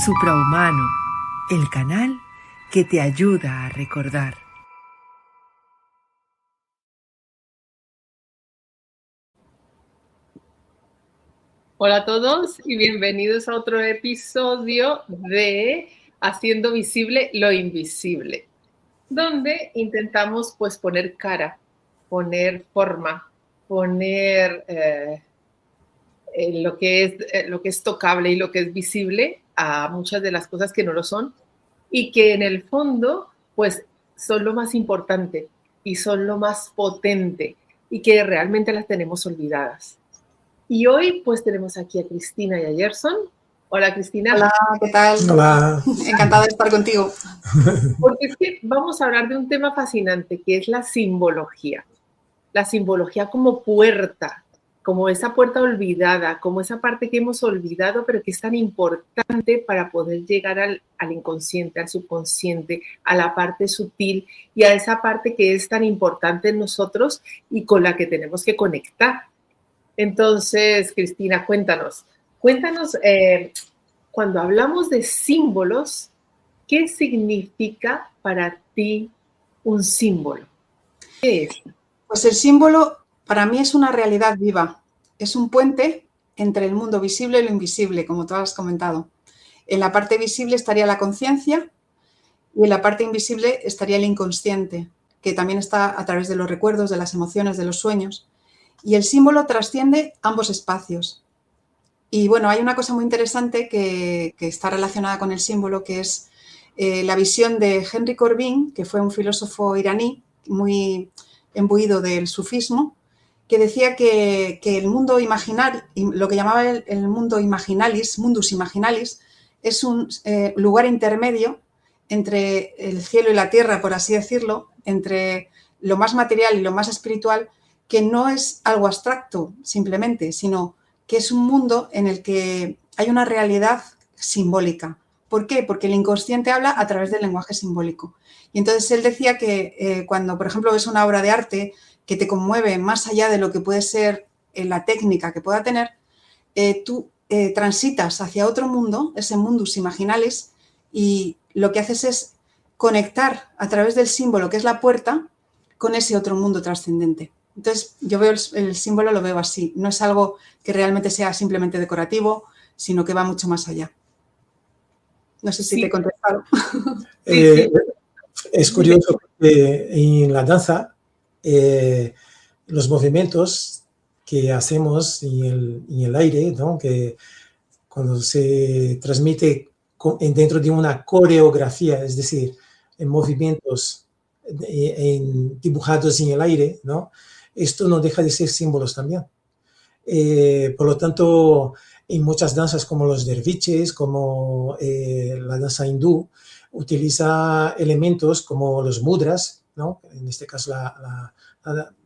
Suprahumano, el canal que te ayuda a recordar. Hola a todos y bienvenidos a otro episodio de Haciendo Visible lo Invisible, donde intentamos pues poner cara, poner forma, poner lo que es tocable y lo que es visible a muchas de las cosas que no lo son y que en el fondo pues son lo más importante y son lo más potente y que realmente las tenemos olvidadas. Y hoy pues tenemos aquí a Cristina y a Gerson. Hola Cristina. Hola, ¿qué tal? Hola. Encantada de estar contigo. Porque es que vamos a hablar de un tema fascinante que es la simbología. La simbología como puerta, como esa puerta olvidada, como esa parte que hemos olvidado, pero que es tan importante para poder llegar al inconsciente, al subconsciente, a la parte sutil y a esa parte que es tan importante en nosotros y con la que tenemos que conectar. Entonces, Cristina, cuéntanos, cuando hablamos de símbolos, ¿qué significa para ti un símbolo? ¿Qué es? Pues el símbolo para mí es una realidad viva, es un puente entre el mundo visible y lo invisible, como tú has comentado. En la parte visible estaría la conciencia y en la parte invisible estaría el inconsciente, que también está a través de los recuerdos, de las emociones, de los sueños. Y el símbolo trasciende ambos espacios. Y bueno, hay una cosa muy interesante que está relacionada con el símbolo, que es la visión de Henry Corbin, que fue un filósofo iraní muy embuido del sufismo, que decía que el mundo imaginario, lo que llamaba el mundo imaginalis, mundus imaginalis, es un lugar intermedio entre el cielo y la tierra, por así decirlo, entre lo más material y lo más espiritual, que no es algo abstracto simplemente, sino que es un mundo en el que hay una realidad simbólica. ¿Por qué? Porque el inconsciente habla a través del lenguaje simbólico. Y entonces él decía que cuando, por ejemplo, ves una obra de arte que te conmueve más allá de lo que puede ser la técnica que pueda tener, tú transitas hacia otro mundo, ese mundus imaginalis, y lo que haces es conectar a través del símbolo, que es la puerta, con ese otro mundo trascendente. Entonces, yo veo el símbolo, lo veo así. No es algo que realmente sea simplemente decorativo, sino que va mucho más allá. No sé si te he contestado. Sí. Es curioso que en la danza los movimientos que hacemos en el aire, ¿no? Que cuando se transmite dentro de una coreografía, es decir, en movimientos dibujados en el aire, ¿no? Esto no deja de ser símbolos también. Por lo tanto, en muchas danzas como los derviches, como la danza hindú, utiliza elementos como los mudras, ¿no? En este caso la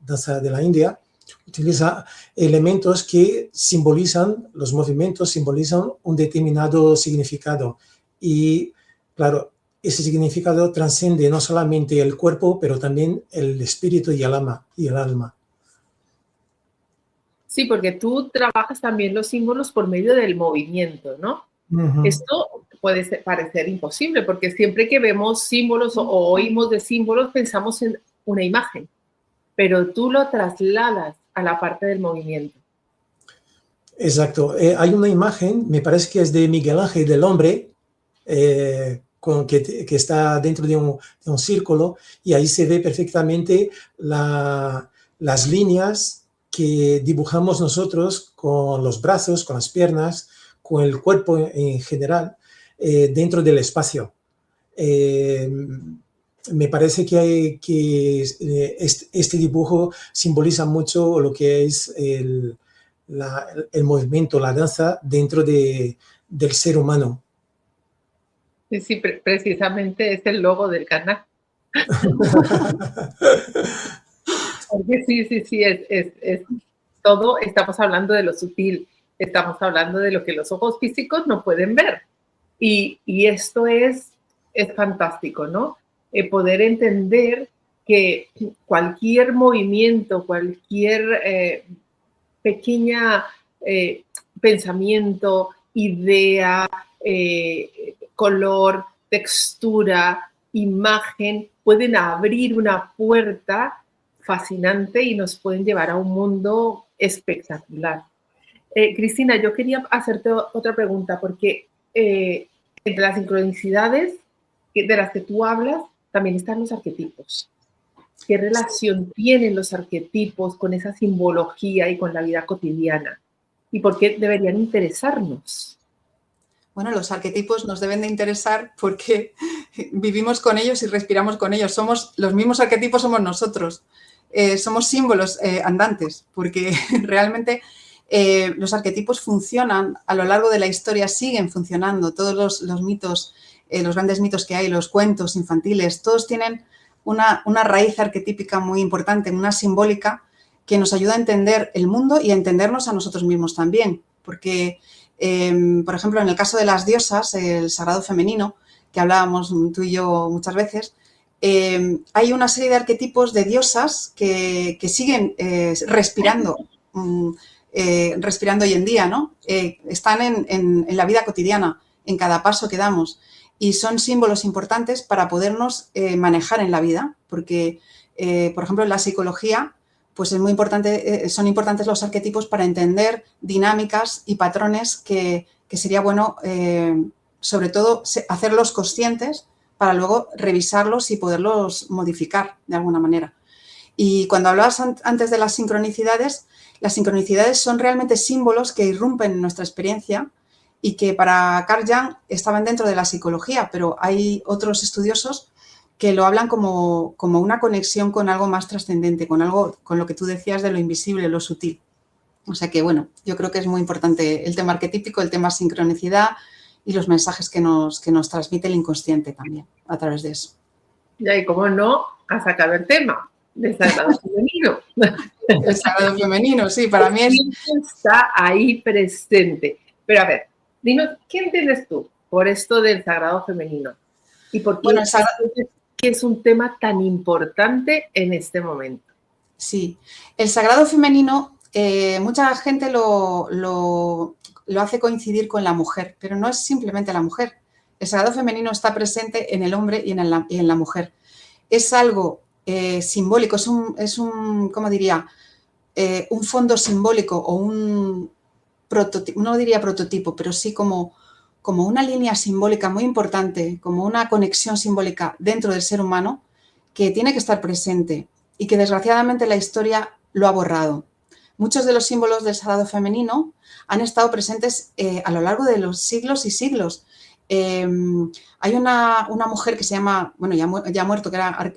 danza de la India, utiliza elementos que simbolizan, los movimientos simbolizan un determinado significado. Y claro, ese significado trasciende no solamente el cuerpo, pero también el espíritu y el alma. Sí, porque tú trabajas también los símbolos por medio del movimiento, ¿no? Uh-huh. Esto puede parecer imposible, porque siempre que vemos símbolos o oímos de símbolos pensamos en una imagen, pero tú lo trasladas a la parte del movimiento. Exacto. Hay una imagen, me parece que es de Miguel Ángel del Hombre, que está dentro de un círculo, y ahí se ve perfectamente las líneas que dibujamos nosotros con los brazos, con las piernas, con el cuerpo en general, dentro del espacio. Me parece que este dibujo simboliza mucho lo que es el movimiento, la danza dentro del ser humano. Sí, precisamente es el logo del canal. Porque sí, es todo, estamos hablando de lo sutil, estamos hablando de lo que los ojos físicos no pueden ver. Y esto es fantástico, ¿no? Poder entender que cualquier movimiento, cualquier pequeña pensamiento, idea, color, textura, imagen, pueden abrir una puerta fascinante y nos pueden llevar a un mundo espectacular. Cristina, yo quería hacerte otra pregunta, porque entre las sincronicidades de las que tú hablas, también están los arquetipos. ¿Qué relación tienen los arquetipos con esa simbología y con la vida cotidiana? ¿Y por qué deberían interesarnos? Bueno, los arquetipos nos deben de interesar porque vivimos con ellos y respiramos con ellos. Somos los mismos arquetipos, somos nosotros. Somos símbolos andantes, porque realmente los arquetipos funcionan a lo largo de la historia, siguen funcionando. Todos los mitos, los grandes mitos que hay, los cuentos infantiles, todos tienen una raíz arquetípica muy importante, una simbólica que nos ayuda a entender el mundo y a entendernos a nosotros mismos también. Porque, por ejemplo, en el caso de las diosas, el sagrado femenino, que hablábamos tú y yo muchas veces, hay una serie de arquetipos de diosas que siguen respirando hoy en día, ¿no? Están en la vida cotidiana, en cada paso que damos, y son símbolos importantes para podernos manejar en la vida, porque, por ejemplo, en la psicología, pues es muy importante, son importantes los arquetipos para entender dinámicas y patrones que sería bueno, sobre todo, hacerlos conscientes para luego revisarlos y poderlos modificar de alguna manera. Y cuando hablabas antes de las sincronicidades son realmente símbolos que irrumpen en nuestra experiencia y que para Carl Jung estaban dentro de la psicología, pero hay otros estudiosos que lo hablan como una conexión con algo más trascendente, con lo que tú decías de lo invisible, lo sutil. O sea que, bueno, yo creo que es muy importante el tema arquetípico, el tema sincronicidad y los mensajes que nos transmite el inconsciente también a través de eso. Ya, y cómo no, a sacar el tema del sagrado femenino. El sagrado femenino, sí, para mí está ahí presente. Pero a ver, dinos, ¿qué entiendes tú por esto del sagrado femenino? ¿Y por qué que es un tema tan importante en este momento? Sí, el sagrado femenino, mucha gente lo hace coincidir con la mujer, pero no es simplemente la mujer. El sagrado femenino está presente en el hombre y en la mujer. Es algo simbólico, es un ¿cómo diría? Un fondo simbólico o un prototipo, no diría prototipo, pero sí como una línea simbólica muy importante, como una conexión simbólica dentro del ser humano que tiene que estar presente y que desgraciadamente la historia lo ha borrado. Muchos de los símbolos del sagrado femenino han estado presentes a lo largo de los siglos y siglos. Hay una mujer que se llama, bueno, ya ha muerto, que era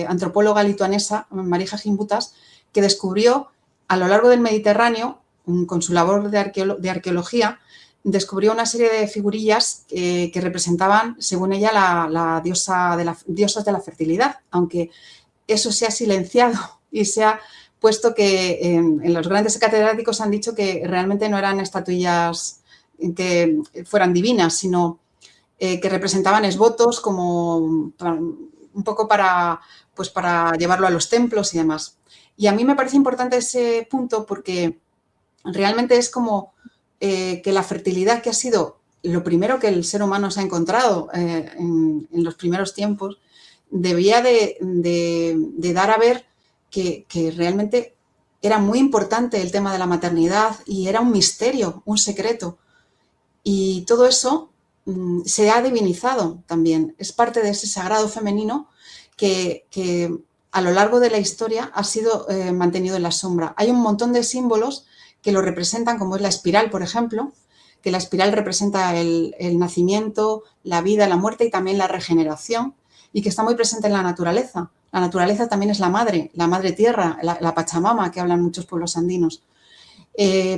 antropóloga lituanesa, Marija Gimbutas, que descubrió a lo largo del Mediterráneo, con su labor de arqueología, descubrió una serie de figurillas que representaban, según ella, la diosas de la fertilidad, aunque eso se ha silenciado y se ha puesto que en los grandes catedráticos han dicho que realmente no eran estatuillas que fueran divinas, sino que representaban esvotos como un poco para llevarlo a los templos y demás. Y a mí me parece importante ese punto porque realmente es como que la fertilidad, que ha sido lo primero que el ser humano se ha encontrado en los primeros tiempos, debía de dar a ver que realmente era muy importante el tema de la maternidad y era un misterio, un secreto. Y todo eso se ha divinizado también. Es parte de ese sagrado femenino que a lo largo de la historia ha sido mantenido en la sombra. Hay un montón de símbolos que lo representan, como es la espiral, por ejemplo, que la espiral representa el nacimiento, la vida, la muerte y también la regeneración, y que está muy presente en la naturaleza. La naturaleza también es la madre tierra, la Pachamama, que hablan muchos pueblos andinos.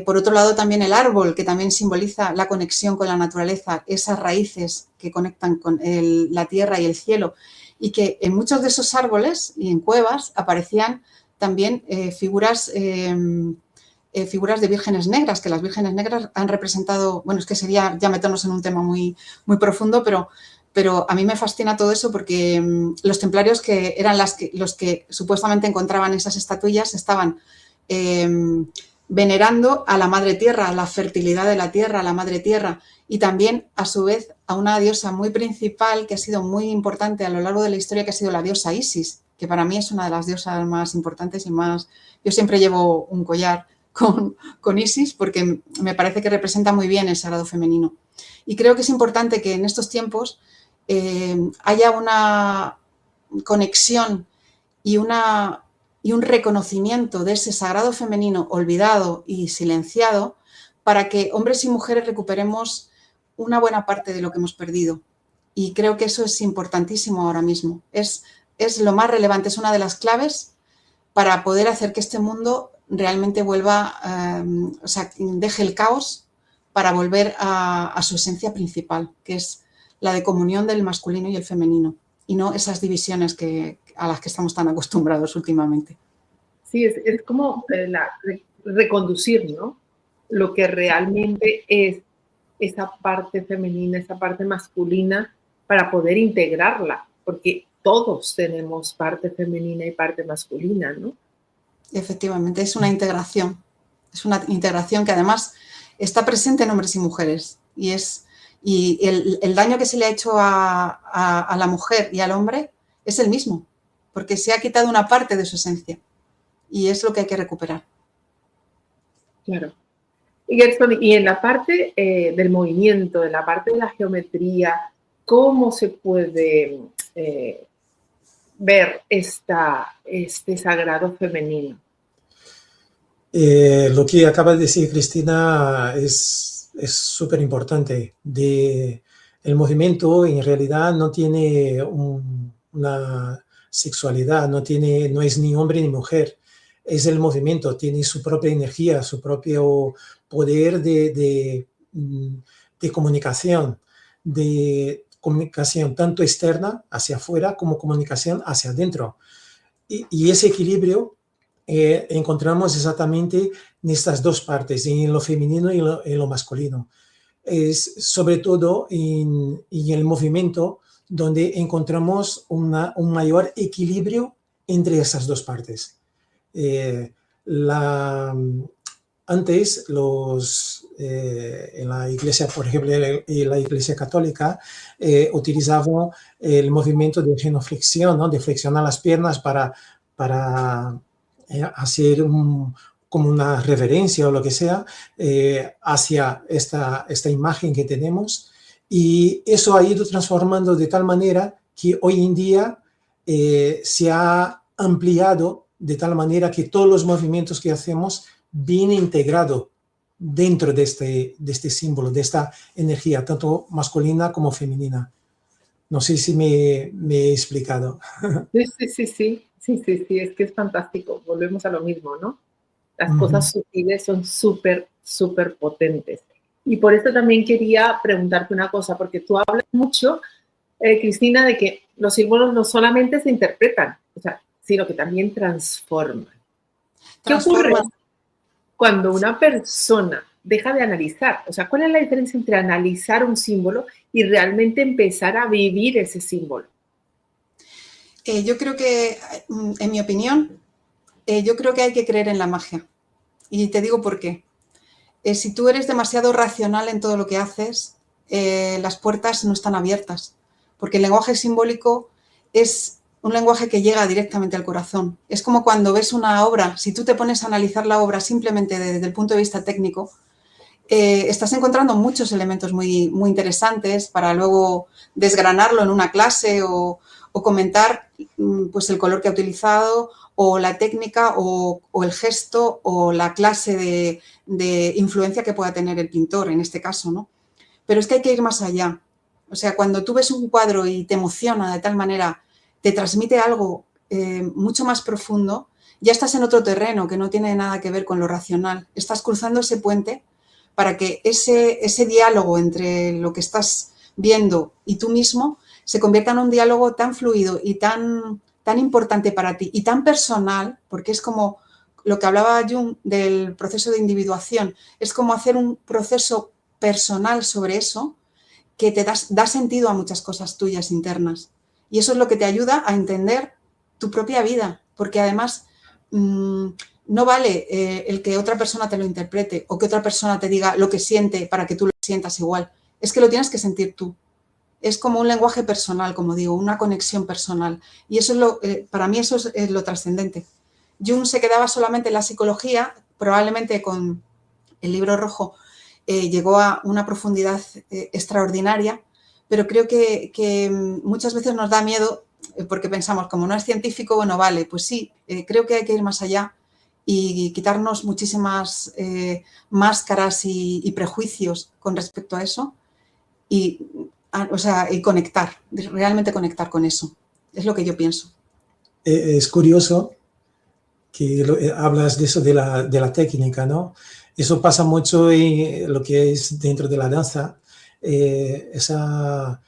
Por otro lado, también el árbol, que también simboliza la conexión con la naturaleza, esas raíces que conectan con la tierra y el cielo, y que en muchos de esos árboles y en cuevas aparecían también figuras de vírgenes negras, que las vírgenes negras han representado, bueno, es que sería ya meternos en un tema muy, muy profundo, pero a mí me fascina todo eso porque los templarios, que eran los que supuestamente encontraban esas estatuillas, estaban venerando a la madre tierra, a la fertilidad de la tierra, a la madre tierra, y también a su vez a una diosa muy principal que ha sido muy importante a lo largo de la historia, que ha sido la diosa Isis, que para mí es una de las diosas más importantes y más... Yo siempre llevo un collar con Isis porque me parece que representa muy bien el sagrado femenino. Y creo que es importante que en estos tiempos haya una conexión y un reconocimiento de ese sagrado femenino olvidado y silenciado para que hombres y mujeres recuperemos una buena parte de lo que hemos perdido. Y creo que eso es importantísimo ahora mismo. Es lo más relevante, es una de las claves para poder hacer que este mundo realmente vuelva, o sea, deje el caos para volver a su esencia principal, que es la de comunión del masculino y el femenino, y no esas divisiones a las que estamos tan acostumbrados últimamente. Sí, es como reconducir, ¿no? Lo que realmente es esa parte femenina, esa parte masculina, para poder integrarla, porque todos tenemos parte femenina y parte masculina, ¿no? Efectivamente, es una integración que además está presente en hombres y mujeres, y el daño que se le ha hecho a la mujer y al hombre es el mismo, porque se ha quitado una parte de su esencia, y es lo que hay que recuperar. Claro. Y Gerson, y en la parte del movimiento, en la parte de la geometría, ¿cómo se puede ver este sagrado femenino? Lo que acaba de decir Cristina es súper importante. El movimiento en realidad no tiene una sexualidad, no es ni hombre ni mujer. Es el movimiento, tiene su propia energía, su propio poder de comunicación, tanto externa hacia afuera como comunicación hacia adentro. Y ese equilibrio encontramos exactamente en estas dos partes, en lo femenino y en lo masculino. Es sobre todo en el movimiento donde encontramos un mayor equilibrio entre esas dos partes. Antes en la iglesia, por ejemplo, en la iglesia católica, utilizaban el movimiento de genuflexión, ¿no? De flexionar las piernas para hacer como una reverencia o lo que sea hacia esta imagen que tenemos, y eso ha ido transformando de tal manera que hoy en día se ha ampliado de tal manera que todos los movimientos que hacemos vienen integrados dentro de este símbolo, de esta energía, tanto masculina como femenina. No sé si me he explicado. Sí, es que es fantástico. Volvemos a lo mismo, ¿no? Las cosas sutiles son súper, súper potentes. Y por eso también quería preguntarte una cosa, porque tú hablas mucho, Cristina, de que los símbolos no solamente se interpretan, sino que también transforman. ¿Qué ocurre cuando una persona deja de analizar? O sea, ¿cuál es la diferencia entre analizar un símbolo y realmente empezar a vivir ese símbolo? Yo creo que, en mi opinión, yo creo que hay que creer en la magia. Y te digo por qué. Si tú eres demasiado racional en todo lo que haces, las puertas no están abiertas, porque el lenguaje simbólico es un lenguaje que llega directamente al corazón. Es como cuando ves una obra, si tú te pones a analizar la obra simplemente desde el punto de vista técnico, estás encontrando muchos elementos muy, muy interesantes para luego desgranarlo en una clase o comentar pues el color que ha utilizado, o la técnica, o el gesto, o la clase de influencia que pueda tener el pintor, en este caso, ¿no? Pero es que hay que ir más allá. O sea, cuando tú ves un cuadro y te emociona de tal manera, te transmite algo mucho más profundo, ya estás en otro terreno que no tiene nada que ver con lo racional. Estás cruzando ese puente para que ese diálogo entre lo que estás viendo y tú mismo se convierta en un diálogo tan fluido y tan importante para ti y tan personal, porque es como lo que hablaba Jung del proceso de individuación, es como hacer un proceso personal sobre eso que te da sentido a muchas cosas tuyas internas. Y eso es lo que te ayuda a entender tu propia vida, porque además No vale el que otra persona te lo interprete o que otra persona te diga lo que siente para que tú lo sientas igual. Es que lo tienes que sentir tú. Es como un lenguaje personal, como digo, una conexión personal. Y eso es para mí eso es lo trascendente. Jung se quedaba solamente en la psicología, probablemente con el libro rojo llegó a una profundidad extraordinaria, pero creo que muchas veces nos da miedo porque pensamos, como no es científico, bueno, vale, pues sí, creo que hay que ir más allá y quitarnos muchísimas máscaras y prejuicios con respecto a eso y conectar, realmente conectar con eso. Es lo que yo pienso. Es curioso que hablas de eso de la técnica, ¿no? Eso pasa mucho en lo que es dentro de la danza, ese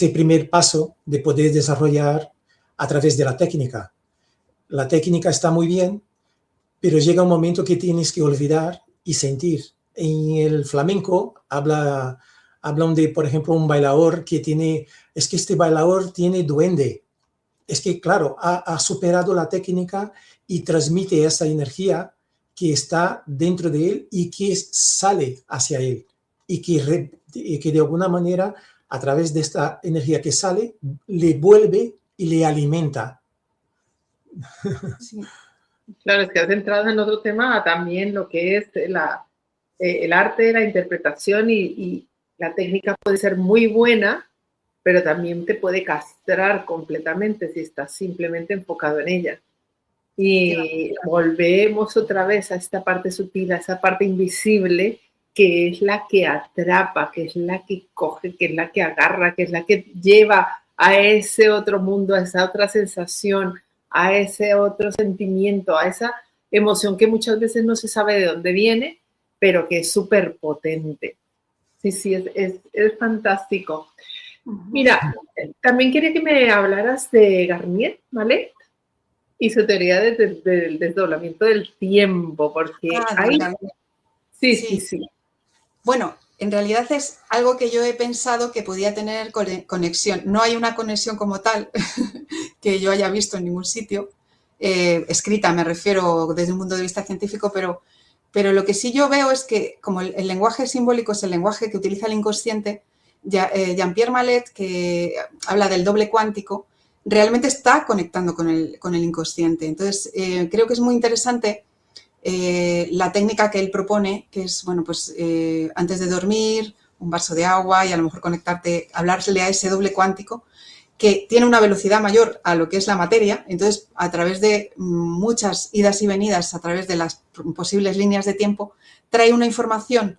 primer paso de poder desarrollar a través de la técnica. La técnica está muy bien, pero llega un momento que tienes que olvidar y sentir. En el flamenco hablan de, por ejemplo, un bailador que es que este bailador tiene duende. Es que, claro, ha superado la técnica y transmite esa energía que está dentro de él y que sale hacia él. Y que de alguna manera, a través de esta energía que sale, le vuelve y le alimenta. Sí. Claro, es que has entrado en otro tema también, lo que es el arte, la interpretación y la técnica puede ser muy buena, pero también te puede castrar completamente si estás simplemente enfocado en ella. Y volvemos otra vez a esta parte sutil, a esa parte invisible, que es la que atrapa, que es la que coge, que es la que agarra, que es la que lleva a ese otro mundo, a esa otra sensación, a ese otro sentimiento, a esa emoción que muchas veces no se sabe de dónde viene, pero que es súper potente. Sí, es fantástico. Mira, también quería que me hablaras de Garnier, ¿vale? Y su teoría del desdoblamiento del tiempo, porque ahí... Sí. Bueno, en realidad es algo que yo he pensado que podía tener conexión. No hay una conexión como tal que yo haya visto en ningún sitio, escrita me refiero desde un punto de vista científico, pero lo que sí yo veo es que como el lenguaje simbólico es el lenguaje que utiliza el inconsciente, Jean-Pierre Mallet, que habla del doble cuántico, realmente está conectando con el inconsciente. Entonces, creo que es muy interesante la técnica que él propone, que es, bueno, pues antes de dormir, un vaso de agua y a lo mejor hablarle a ese doble cuántico, que tiene una velocidad mayor a lo que es la materia. Entonces, a través de muchas idas y venidas, a través de las posibles líneas de tiempo, trae una información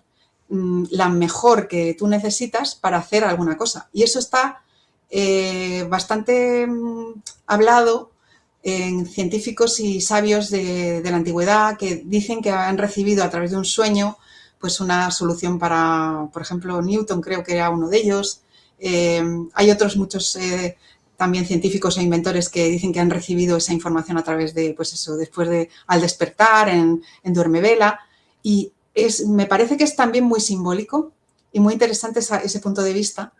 la mejor que tú necesitas para hacer alguna cosa. Y eso está bastante hablado en científicos y sabios de la antigüedad que dicen que han recibido a través de un sueño pues una solución para, por ejemplo, Newton creo que era uno de ellos. Hay otros muchos también científicos e inventores que dicen que han recibido esa información a través de, pues eso, al despertar, en duermevela. Y me parece que es también muy simbólico y muy interesante ese punto de vista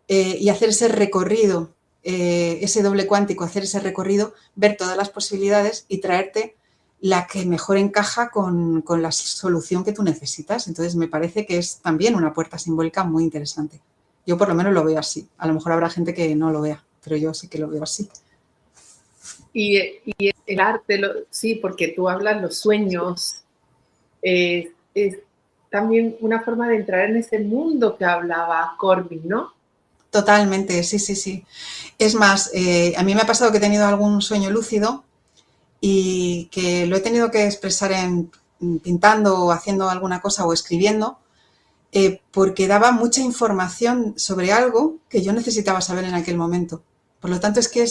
y hacer ese recorrido, ese doble cuántico, hacer ese recorrido, ver todas las posibilidades y traerte la que mejor encaja con la solución que tú necesitas. Entonces, me parece que es también una puerta simbólica muy interesante. Yo por lo menos lo veo así. A lo mejor habrá gente que no lo vea, pero yo sí que lo veo así. Y el arte, sí, porque tú hablas los sueños, es también una forma de entrar en ese mundo que hablaba Corbin, ¿no? Totalmente, sí. Es más, a mí me ha pasado que he tenido algún sueño lúcido y que lo he tenido que expresar pintando o haciendo alguna cosa o escribiendo porque daba mucha información sobre algo que yo necesitaba saber en aquel momento. Por lo tanto, es que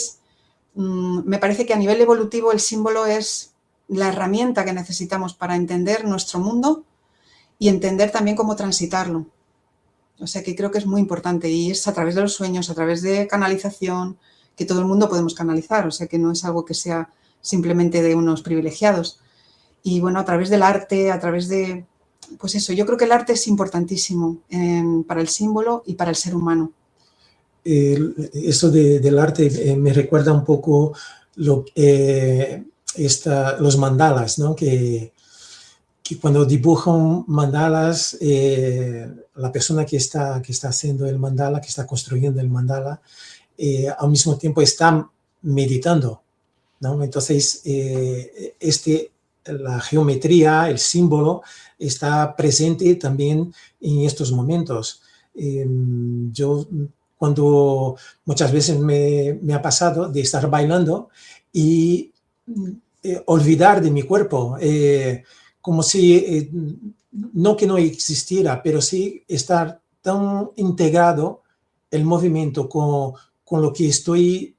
me parece que a nivel evolutivo el símbolo es la herramienta que necesitamos para entender nuestro mundo y entender también cómo transitarlo. O sea que creo que es muy importante y es a través de los sueños, a través de canalización, que todo el mundo podemos canalizar. O sea que no es algo que sea simplemente de unos privilegiados. Y bueno, a través del arte, a través de... Pues eso, yo creo que el arte es importantísimo para el símbolo y para el ser humano. Eso del arte me recuerda un poco los mandalas, ¿no? Que cuando dibujan mandalas, la persona que está haciendo el mandala, que está construyendo el mandala, al mismo tiempo está meditando, ¿no? Entonces, la geometría, el símbolo, está presente también en estos momentos. Yo, cuando muchas veces me ha pasado de estar bailando y olvidar de mi cuerpo, como si, no que no existiera, pero sí estar tan integrado el movimiento con lo que estoy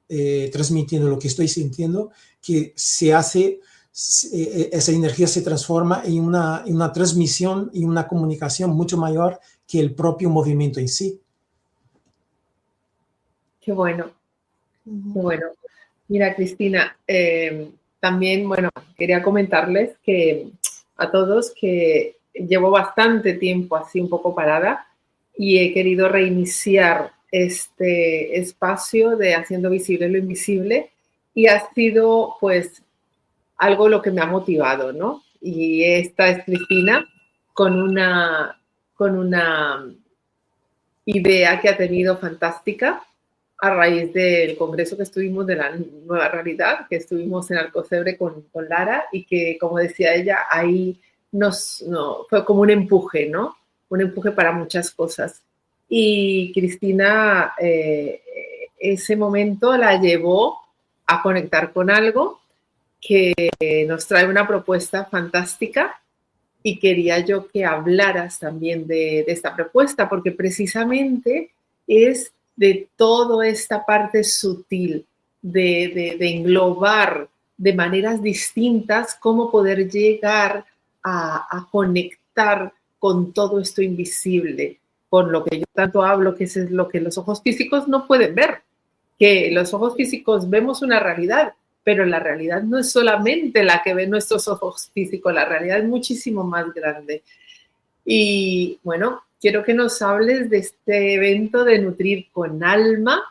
transmitiendo, lo que estoy sintiendo, que se hace, esa energía se transforma en una transmisión y una comunicación mucho mayor que el propio movimiento en sí. Qué bueno, qué bueno. Mira, Cristina, también, bueno, quería comentarles que a todos que llevo bastante tiempo así un poco parada y he querido reiniciar este espacio de Haciendo Visible lo Invisible y ha sido pues algo lo que me ha motivado, ¿no? Y esta es Cristina con una idea que ha tenido fantástica a raíz del congreso que estuvimos de la nueva realidad, que estuvimos en Alcocebre con Lara y que, como decía ella, ahí fue como un empuje, ¿no? Un empuje para muchas cosas. Y Cristina ese momento la llevó a conectar con algo que nos trae una propuesta fantástica y quería yo que hablaras también de esta propuesta, porque precisamente es de toda esta parte sutil, de englobar de maneras distintas cómo poder llegar a conectar con todo esto invisible, con lo que yo tanto hablo, que es lo que los ojos físicos no pueden ver, que los ojos físicos vemos una realidad, pero la realidad no es solamente la que ven nuestros ojos físicos, la realidad es muchísimo más grande. Y bueno, quiero que nos hables de este evento de Nutrir con Alma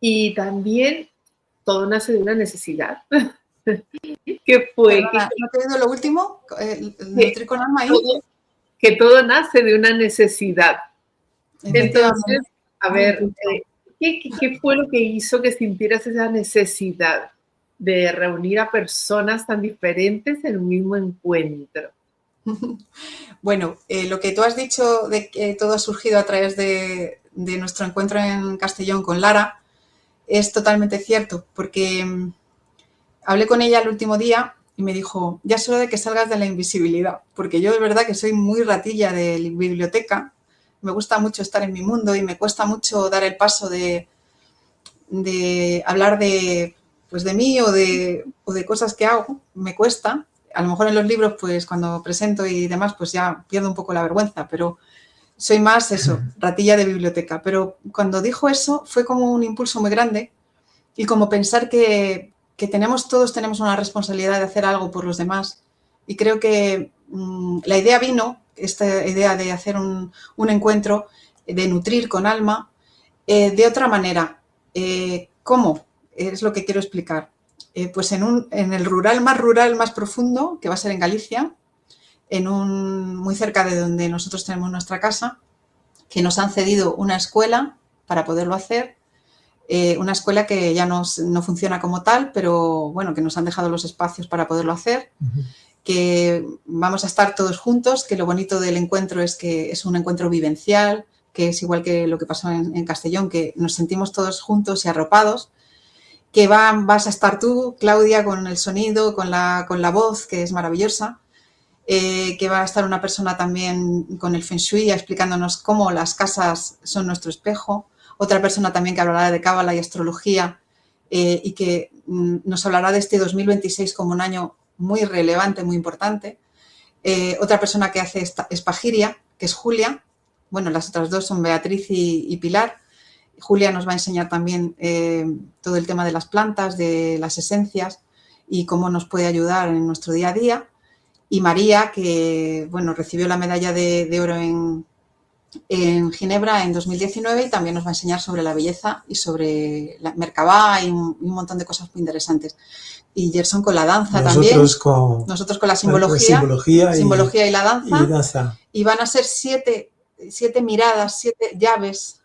y también todo nace de una necesidad. ¿Qué fue? Perdona, ¿no te he oído lo último? Nutrir con Alma ahí. Que todo nace de una necesidad. Entonces, a ver, ¿qué fue lo que hizo que sintieras esa necesidad de reunir a personas tan diferentes en un mismo encuentro? Bueno, lo que tú has dicho de que todo ha surgido a través de nuestro encuentro en Castellón con Lara es totalmente cierto, porque hablé con ella el último día y me dijo, ya es hora de que salgas de la invisibilidad, porque yo es verdad que soy muy ratilla de biblioteca, me gusta mucho estar en mi mundo y me cuesta mucho dar el paso de hablar pues de mí o de cosas que hago, me cuesta. A lo mejor en los libros, pues cuando presento y demás, pues ya pierdo un poco la vergüenza, pero soy más eso, ratilla de biblioteca. Pero cuando dijo eso fue como un impulso muy grande y como pensar que todos tenemos una responsabilidad de hacer algo por los demás. Y creo que la idea vino, esta idea de hacer un encuentro, de nutrir con alma, de otra manera. ¿Cómo? Es lo que quiero explicar. Pues en el rural, más profundo, que va a ser en Galicia, muy cerca de donde nosotros tenemos nuestra casa, que nos han cedido una escuela para poderlo hacer, una escuela que ya no funciona como tal, pero bueno, que nos han dejado los espacios para poderlo hacer, que vamos a estar todos juntos, que lo bonito del encuentro es que es un encuentro vivencial, que es igual que lo que pasó en Castellón, que nos sentimos todos juntos y arropados, que vas a estar tú, Claudia, con el sonido, con la voz, que es maravillosa, que va a estar una persona también con el Feng Shui explicándonos cómo las casas son nuestro espejo, otra persona también que hablará de cábala y astrología y que nos hablará de este 2026 como un año muy relevante, muy importante, otra persona que hace espagiria, que es Julia, bueno, las otras dos son Beatriz y Pilar. Julia nos va a enseñar también todo el tema de las plantas, de las esencias y cómo nos puede ayudar en nuestro día a día. Y María, que bueno, recibió la medalla de oro en en Ginebra en 2019 y también nos va a enseñar sobre la belleza y sobre la Merkabah y un montón de cosas muy interesantes. Y Gerson con la danza Nosotros también. Nosotros con la simbología y la danza. Y van a ser 7 miradas, 7 llaves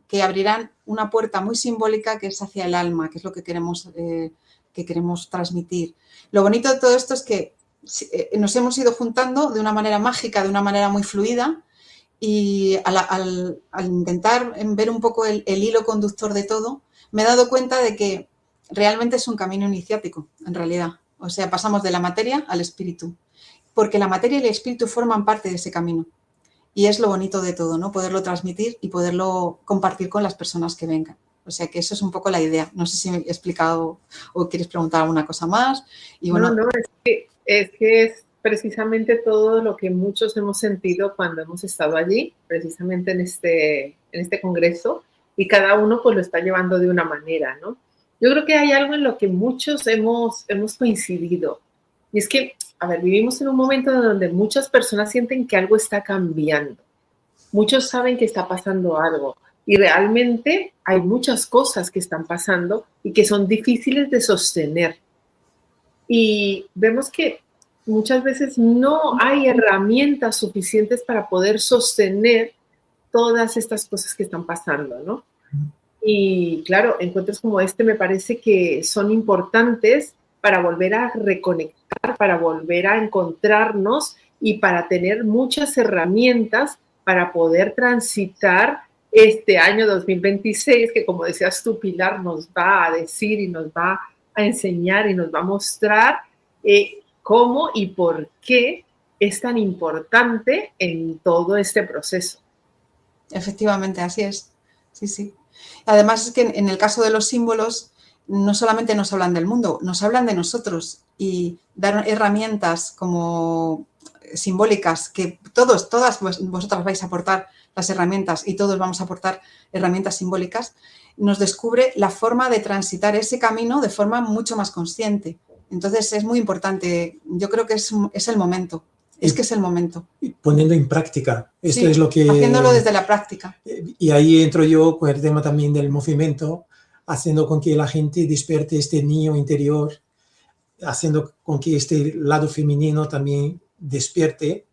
que abrirán una puerta muy simbólica que es hacia el alma, que es lo que queremos transmitir. Lo bonito de todo esto es que nos hemos ido juntando de una manera mágica, de una manera muy fluida, y al intentar ver un poco el hilo conductor de todo, me he dado cuenta de que realmente es un camino iniciático, en realidad. O sea, pasamos de la materia al espíritu, porque la materia y el espíritu forman parte de ese camino. Y es lo bonito de todo, ¿no? Poderlo transmitir y poderlo compartir con las personas que vengan. O sea, que eso es un poco la idea. No sé si me he explicado o quieres preguntar alguna cosa más. Y bueno, No, es que es precisamente todo lo que muchos hemos sentido cuando hemos estado allí, precisamente en este congreso, y cada uno pues lo está llevando de una manera, ¿no? Yo creo que hay algo en lo que muchos hemos coincidido, y es que, a ver, vivimos en un momento donde muchas personas sienten que algo está cambiando. Muchos saben que está pasando algo, y realmente hay muchas cosas que están pasando y que son difíciles de sostener. Y vemos que muchas veces no hay herramientas suficientes para poder sostener todas estas cosas que están pasando, ¿no? Y claro, encuentros como este me parece que son importantes para volver a reconectar, para volver a encontrarnos y para tener muchas herramientas para poder transitar este año 2026, que como decías tú, Pilar, nos va a decir y nos va a enseñar y nos va a mostrar cómo y por qué es tan importante en todo este proceso. Efectivamente, así es. Sí, sí. Además es que en el caso de los símbolos no solamente nos hablan del mundo, nos hablan de nosotros y dar herramientas como simbólicas que todas vosotras vais a aportar las herramientas y todos vamos a aportar herramientas simbólicas, nos descubre la forma de transitar ese camino de forma mucho más consciente. Entonces es muy importante, yo creo que es el momento. Es que es el momento. Poniendo en práctica. Esto sí, es lo que... haciéndolo desde la práctica. Y ahí entro yo con el tema también del movimiento, haciendo con que la gente despierte este niño interior, haciendo con que este lado femenino también despierte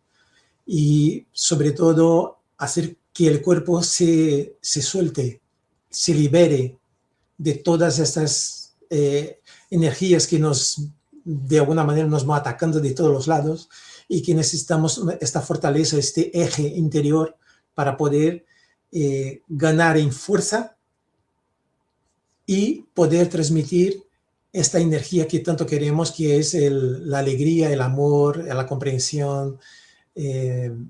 y sobre todo hacer que el cuerpo se suelte, se libere de todas estas energías que de alguna manera nos van atacando de todos los lados y que necesitamos esta fortaleza, este eje interior para poder ganar en fuerza y poder transmitir esta energía que tanto queremos, que es la alegría, el amor, la comprensión. El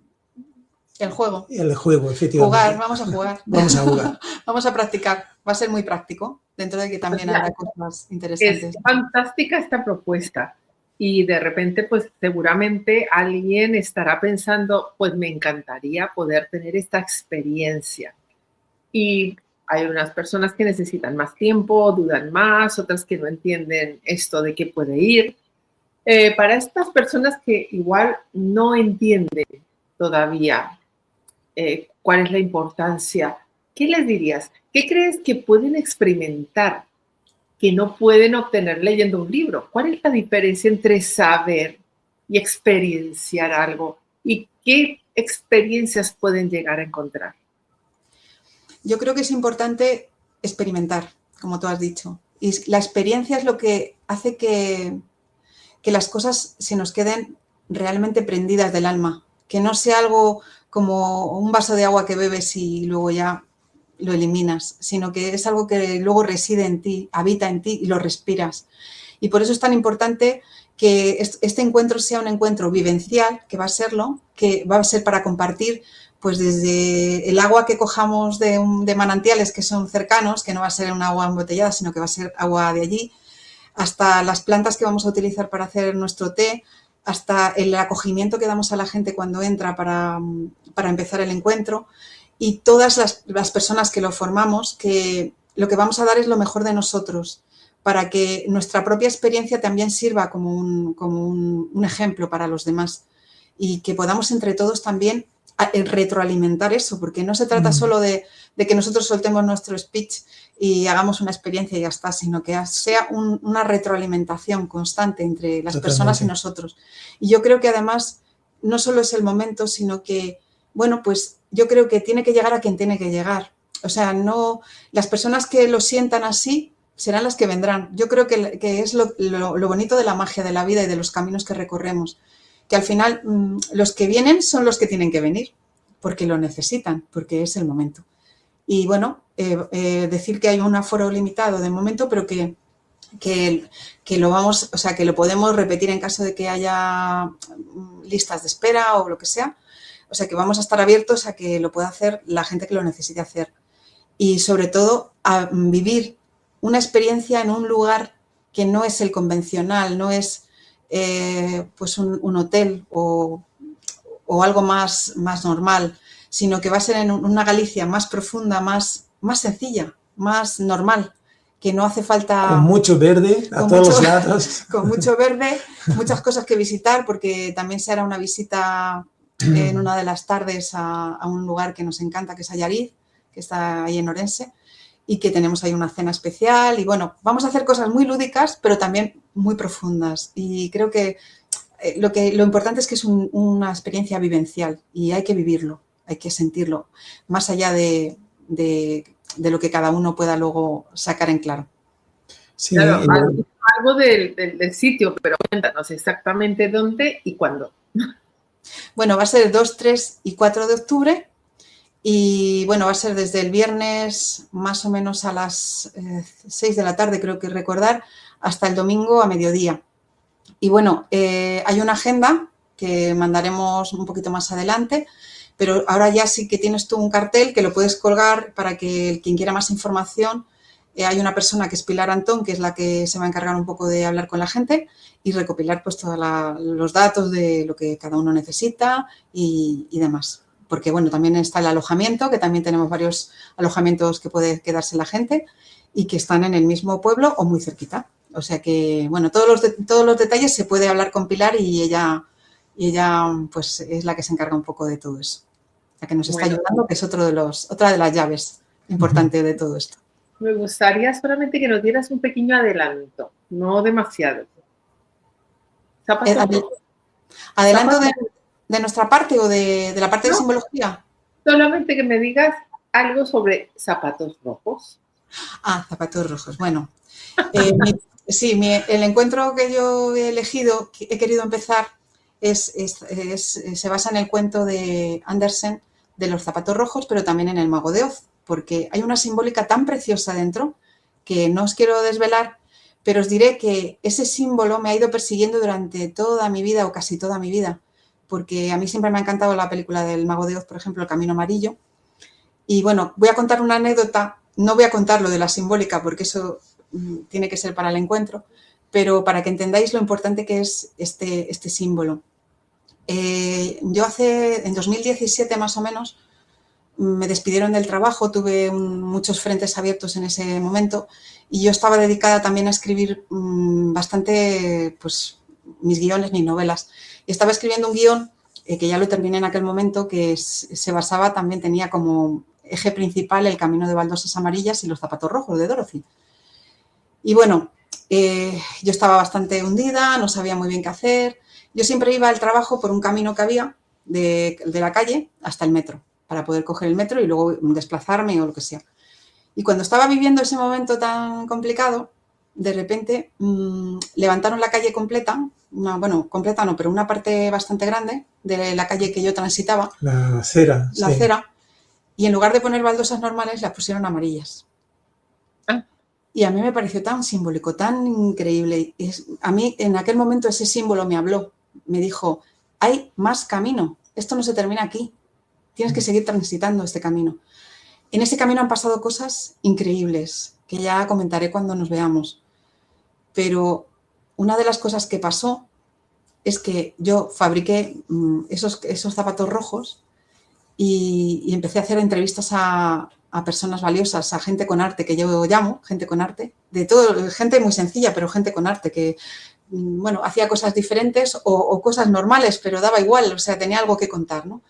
juego. El juego, efectivamente. Jugar, vamos a jugar. Vamos a jugar. Vamos a practicar. Va a ser muy práctico, dentro de que también habrá cosas interesantes. Es fantástica esta propuesta. Y de repente, pues seguramente alguien estará pensando, pues me encantaría poder tener esta experiencia. Y hay unas personas que necesitan más tiempo, dudan más, otras que no entienden esto de qué puede ir. Para estas personas que igual no entienden todavía cuál es la importancia, ¿qué les dirías? ¿Qué crees que pueden experimentar que no pueden obtener leyendo un libro? ¿Cuál es la diferencia entre saber y experienciar algo? ¿Y qué experiencias pueden llegar a encontrar? Yo creo que es importante experimentar, como tú has dicho. Y la experiencia es lo que hace que las cosas se nos queden realmente prendidas del alma. Que no sea algo como un vaso de agua que bebes y luego ya lo eliminas, sino que es algo que luego reside en ti, habita en ti y lo respiras. Y por eso es tan importante que este encuentro sea un encuentro vivencial, que va a serlo, que va a ser para compartir, pues desde el agua que cojamos de manantiales que son cercanos, que no va a ser un agua embotellada, sino que va a ser agua de allí, hasta las plantas que vamos a utilizar para hacer nuestro té, hasta el acogimiento que damos a la gente cuando entra para empezar el encuentro. Y todas las personas que lo formamos, que lo que vamos a dar es lo mejor de nosotros, para que nuestra propia experiencia también sirva como un ejemplo para los demás y que podamos entre todos también retroalimentar eso, porque no se trata solo de que nosotros soltemos nuestro speech y hagamos una experiencia y ya está, sino que sea una retroalimentación constante entre las personas y nosotros. Y yo creo que además no solo es el momento, sino que, bueno, pues yo creo que tiene que llegar a quien tiene que llegar. O sea, no, las personas que lo sientan así serán las que vendrán. Yo creo que es lo bonito de la magia de la vida y de los caminos que recorremos, que al final los que vienen son los que tienen que venir, porque lo necesitan, porque es el momento. Y bueno, decir que hay un aforo limitado de momento, pero que lo vamos, o sea, que lo podemos repetir en caso de que haya listas de espera o lo que sea. O sea, que vamos a estar abiertos a que lo pueda hacer la gente que lo necesite hacer. Y sobre todo a vivir una experiencia en un lugar que no es el convencional, no es pues un hotel o algo más normal, sino que va a ser en una Galicia más profunda, más sencilla, más normal, que no hace falta... Con mucho verde a todos los lados. Con mucho verde, muchas cosas que visitar, porque también se hará una visita en una de las tardes a un lugar que nos encanta, que es Allariz, que está ahí en Orense, y que tenemos ahí una cena especial. Y bueno, vamos a hacer cosas muy lúdicas, pero también muy profundas. Y creo que lo importante es que es una experiencia vivencial y hay que vivirlo, hay que sentirlo, más allá de lo que cada uno pueda luego sacar en claro. Sí, claro, algo del sitio, pero cuéntanos exactamente dónde y cuándo. Bueno, va a ser el 2, 3 y 4 de octubre y bueno, va a ser desde el viernes más o menos a las 6 de la tarde, creo que recordar, hasta el domingo a mediodía. Y bueno, hay una agenda que mandaremos un poquito más adelante, pero ahora ya sí que tienes tú un cartel que lo puedes colgar para que quien quiera más información, hay una persona que es Pilar Antón, que es la que se va a encargar un poco de hablar con la gente y recopilar pues todos los datos de lo que cada uno necesita y demás. Porque bueno, también está el alojamiento, que también tenemos varios alojamientos que puede quedarse la gente y que están en el mismo pueblo o muy cerquita. O sea que, bueno, todos los detalles se puede hablar con Pilar y ella pues es la que se encarga un poco de todo eso. La que nos está ayudando, que es otra de las llaves importantes de todo esto. Me gustaría solamente que nos dieras un pequeño adelanto, no demasiado. ¿Adelanto de nuestra parte o de la parte de simbología? Solamente que me digas algo sobre zapatos rojos. Ah, zapatos rojos. Bueno, el encuentro que yo he elegido, que he querido empezar, se basa en el cuento de Andersen de los zapatos rojos, pero también en el Mago de Oz, porque hay una simbólica tan preciosa dentro que no os quiero desvelar, pero os diré que ese símbolo me ha ido persiguiendo durante toda mi vida o casi toda mi vida, porque a mí siempre me ha encantado la película del Mago de Oz, por ejemplo, El Camino Amarillo. Y bueno, voy a contar una anécdota, no voy a contar lo de la simbólica porque eso tiene que ser para el encuentro, pero para que entendáis lo importante que es este símbolo. Yo en 2017 más o menos, me despidieron del trabajo, tuve muchos frentes abiertos en ese momento y yo estaba dedicada también a escribir bastante pues, mis guiones, mis novelas. Y estaba escribiendo un guión que ya lo terminé en aquel momento, que se basaba, también tenía como eje principal el camino de baldosas amarillas y los zapatos rojos de Dorothy. Y bueno, yo estaba bastante hundida, no sabía muy bien qué hacer. Yo siempre iba al trabajo por un camino que había de la calle hasta el metro, para poder coger el metro y luego desplazarme o lo que sea. Y cuando estaba viviendo ese momento tan complicado, de repente levantaron la calle completa, completa no, pero una parte bastante grande de la calle que yo transitaba. La acera. La acera. Y en lugar de poner baldosas normales, las pusieron amarillas. Y a mí me pareció tan simbólico, tan increíble. A mí en aquel momento ese símbolo me habló, me dijo, hay más camino, esto no se termina aquí, tienes que seguir transitando este camino. En ese camino han pasado cosas increíbles, que ya comentaré cuando nos veamos. Pero una de las cosas que pasó es que yo fabriqué esos zapatos rojos y empecé a hacer entrevistas a personas valiosas, a gente con arte, que yo llamo gente con arte, de todo, gente muy sencilla, pero gente con arte, que, hacía cosas diferentes o cosas normales, pero daba igual, o sea, tenía algo que contar, ¿no?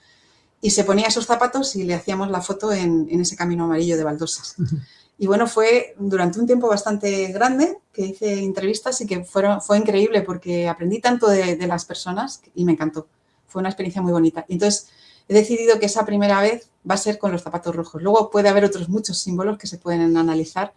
y se ponía esos zapatos y le hacíamos la foto en ese camino amarillo de baldosas. Y bueno, fue durante un tiempo bastante grande que hice entrevistas y que fue increíble porque aprendí tanto de las personas y me encantó. Fue una experiencia muy bonita. Y entonces he decidido que esa primera vez va a ser con los zapatos rojos. Luego puede haber otros muchos símbolos que se pueden analizar,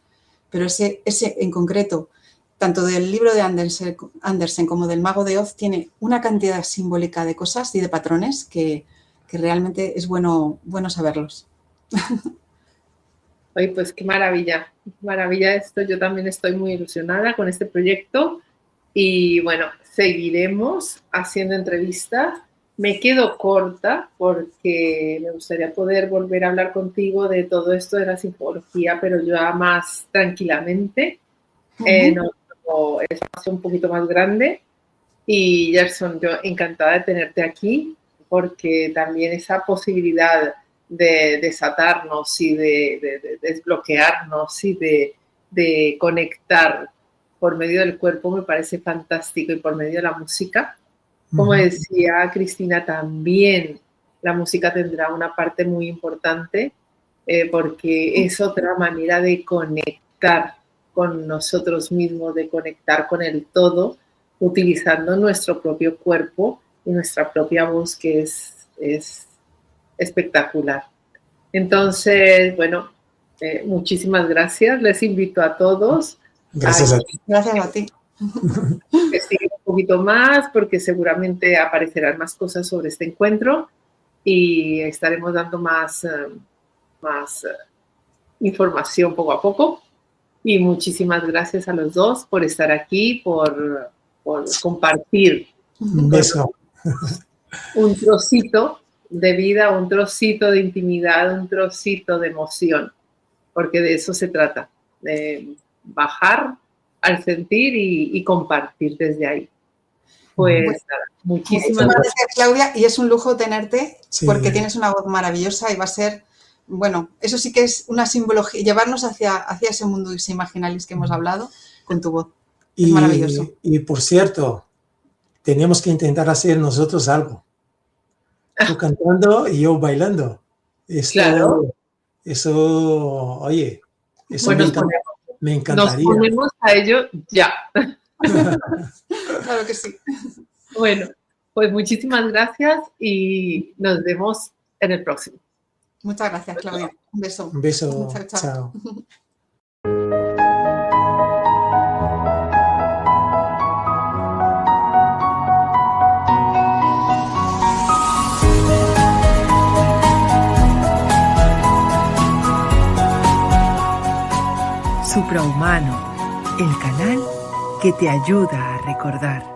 pero ese en concreto, tanto del libro de Andersen como del Mago de Oz, tiene una cantidad simbólica de cosas y de patrones que realmente es bueno saberlos. Oye, pues qué maravilla esto. Yo también estoy muy ilusionada con este proyecto y bueno, seguiremos haciendo entrevistas. Me quedo corta porque me gustaría poder volver a hablar contigo de todo esto de la simbología, pero ya más tranquilamente, en otro espacio un poquito más grande. Y Gerson, yo encantada de tenerte aquí porque también esa posibilidad de desatarnos y de desbloquearnos y de conectar por medio del cuerpo me parece fantástico y por medio de la música. Como decía Cristina, también la música tendrá una parte muy importante porque es otra manera de conectar con nosotros mismos, de conectar con el todo, utilizando nuestro propio cuerpo y nuestra propia voz, que es espectacular. Entonces, bueno, muchísimas gracias. Les invito a todos. Gracias a ti. Gracias a ti. Investigar un poquito más porque seguramente aparecerán más cosas sobre este encuentro y estaremos dando más información poco a poco. Y muchísimas gracias a los dos por estar aquí, por compartir Un beso. un trocito de vida, un trocito de intimidad, un trocito de emoción, porque de eso se trata, de bajar al sentir y compartir desde ahí. Pues nada, muchísimas gracias, Claudia, y es un lujo tenerte porque tienes una voz maravillosa y va a ser, bueno, eso sí que es una simbología, llevarnos hacia ese mundo imaginalis que hemos hablado con tu voz. Es maravilloso. Y por cierto, tenemos que intentar hacer nosotros algo. Tú cantando y yo bailando. Claro. Eso, oye, eso bueno, me encantaría. Nos ponemos a ello ya. Claro que sí. Bueno, pues muchísimas gracias y nos vemos en el próximo. Muchas gracias, Claudia. Un beso. Un beso. Chao, chao. Chao. Suprahumano, el canal que te ayuda a recordar.